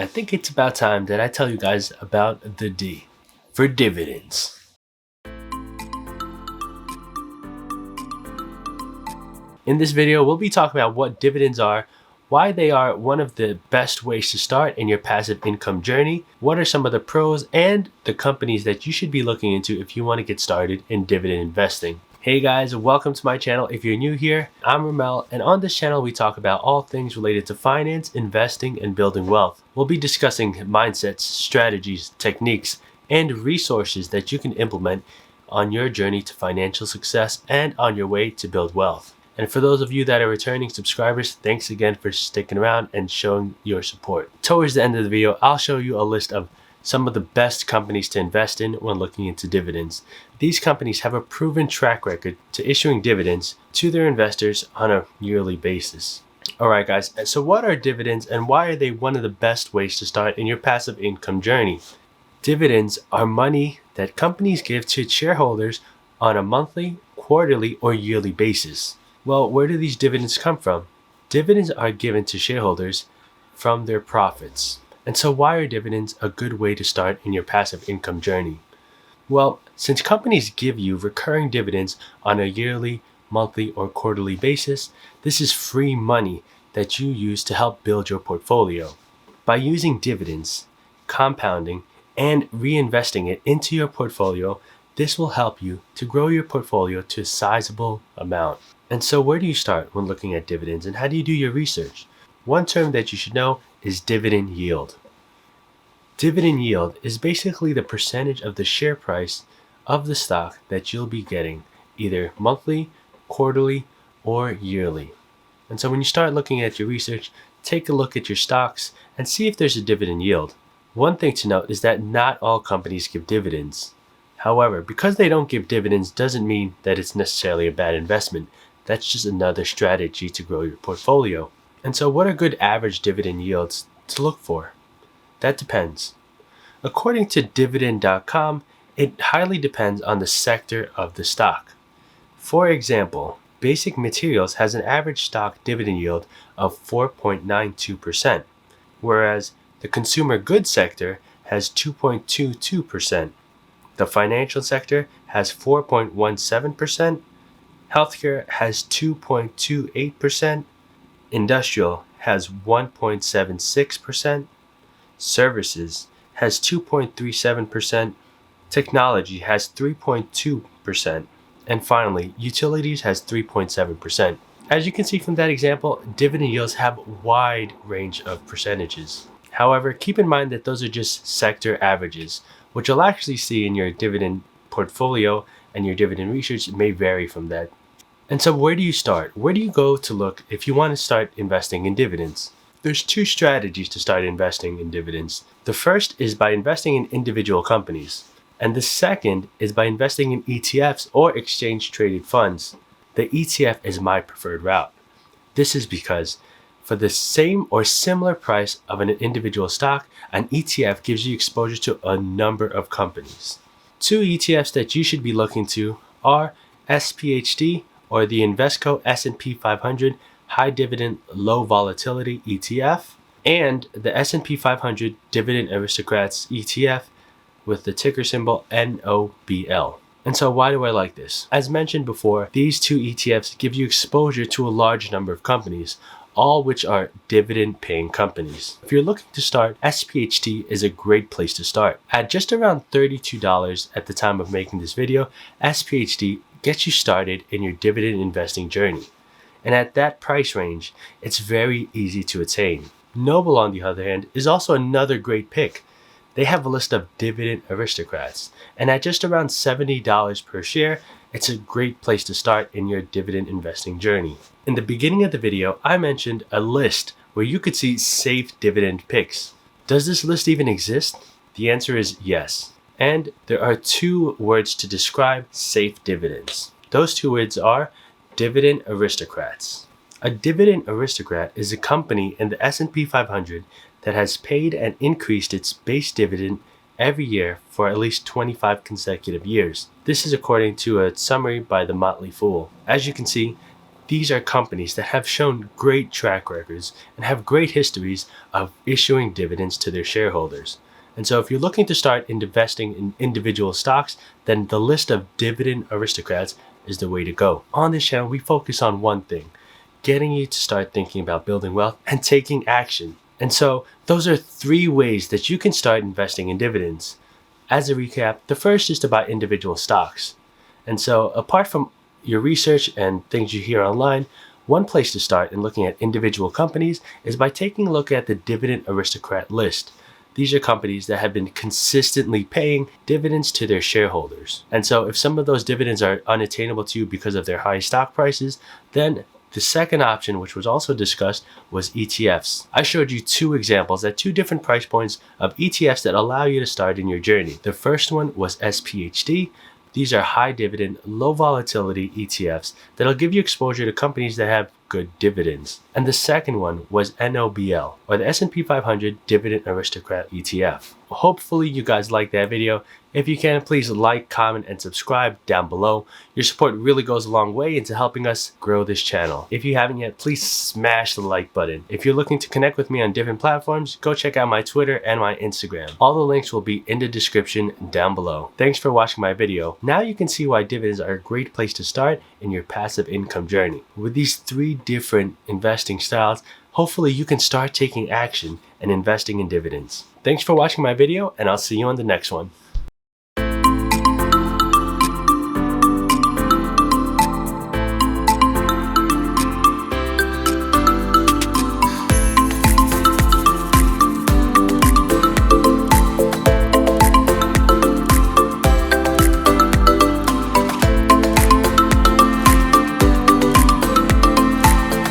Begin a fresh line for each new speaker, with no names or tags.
I think it's about time that I tell you guys about the D for dividends. In this video, we'll be talking about what dividends are, why they are one of the best ways to start in your passive income journey, what are some of the pros, and the companies that you should be looking into if you want to get started in dividend investing. Hey guys, welcome to my channel. If you're new here, I'm Romel, and on this channel we talk about all things related to finance, investing, and building wealth. We'll be discussing mindsets, strategies, techniques, and resources that you can implement on your journey to financial success and on your way to build wealth. And for those of you that are returning subscribers, thanks again for sticking around and showing your support. Towards the end of the video, I'll show you a list of some of the best companies to invest in when looking into dividends. These companies have a proven track record to issuing dividends to their investors on a yearly basis. Alright guys, so what are dividends and why are they one of the best ways to start in your passive income journey? Dividends are money that companies give to shareholders on a monthly, quarterly, or yearly basis. Well, where do these dividends come from? Dividends are given to shareholders from their profits. And so why are dividends a good way to start in your passive income journey? Well, since companies give you recurring dividends on a yearly, monthly, or quarterly basis, this is free money that you use to help build your portfolio. By using dividends, compounding, and reinvesting it into your portfolio, this will help you to grow your portfolio to a sizable amount. And so where do you start when looking at dividends, and how do you do your research? One term that you should know is dividend yield. Dividend yield is basically the percentage of the share price of the stock that you'll be getting either monthly, quarterly, or yearly. And so when you start looking at your research, take a look at your stocks and see if there's a dividend yield. One thing to note is that not all companies give dividends. However, because they don't give dividends doesn't mean that it's necessarily a bad investment. That's just another strategy to grow your portfolio. And so what are good average dividend yields to look for? That depends. According to Dividend.com, it highly depends on the sector of the stock. For example, Basic Materials has an average stock dividend yield of 4.92%, whereas the consumer goods sector has 2.22%. The financial sector has 4.17%, healthcare has 2.28%, industrial has 1.76%, services has 2.37%, technology has 3.2%, and finally, utilities has 3.7%. As you can see from that example, dividend yields have a wide range of percentages. However, keep in mind that those are just sector averages. What you'll actually see in your dividend portfolio and your dividend research may vary from that. And so where do you start? Where do you go to look if you want to start investing in dividends? There's two strategies to start investing in dividends. The first is by investing in individual companies, and the second is by investing in ETFs or exchange traded funds. The ETF is my preferred route. This is because for the same or similar price of an individual stock, an ETF gives you exposure to a number of companies. Two ETFs that you should be looking to are SPHD, or the Invesco S&P 500 High Dividend Low Volatility ETF, and the S&P 500 Dividend Aristocrats ETF with the ticker symbol NOBL. And so why do I like this? As mentioned before, these two ETFs give you exposure to a large number of companies, all which are dividend-paying companies. If you're looking to start, SPHD is a great place to start. At just around $32 at the time of making this video, SPHD gets you started in your dividend investing journey. And at that price range, it's very easy to attain. Noble, on the other hand, is also another great pick. They have a list of Dividend Aristocrats, and at just around $70 per share, it's a great place to start in your dividend investing journey. In the beginning of the video, I mentioned a list where you could see safe dividend picks. Does this list even exist? The answer is yes. And there are two words to describe safe dividends. Those two words are Dividend Aristocrats. A Dividend Aristocrat is a company in the S&P 500 that has paid and increased its base dividend every year for at least 25 consecutive years. This is according to a summary by The Motley Fool. As you can see, These are companies that have shown great track records and have great histories of issuing dividends to their shareholders. And so if you're looking to start investing in individual stocks, then the list of Dividend Aristocrats is the way to go. On this channel, we focus on one thing: getting you to start thinking about building wealth and taking action. And so those are 3 ways that you can start investing in dividends. As a recap, the first is to buy individual stocks. And so apart from your research and things you hear online, one place to start in looking at individual companies is by taking a look at the Dividend Aristocrat list. These are companies that have been consistently paying dividends to their shareholders. And so if some of those dividends are unattainable to you because of their high stock prices, then the second option, which was also discussed, was ETFs. I showed you 2 examples at 2 different price points of ETFs that allow you to start in your journey. The first one was SPHD. These are high dividend, low volatility ETFs that'll give you exposure to companies that have good dividends. And the second one was NOBL, or the S&P 500 Dividend Aristocrat ETF. Hopefully you guys liked that video. If you can, please like, comment, and subscribe down below. Your support really goes a long way into helping us grow this channel. If you haven't yet, please smash the like button. If you're looking to connect with me on different platforms, go check out my Twitter and my Instagram. All the links will be in the description down below. Thanks for watching my video. Now you can see why dividends are a great place to start in your passive income journey. With these 3 different investing styles, hopefully you can start taking action and investing in dividends. Thanks for watching my video, and I'll see you on the next one.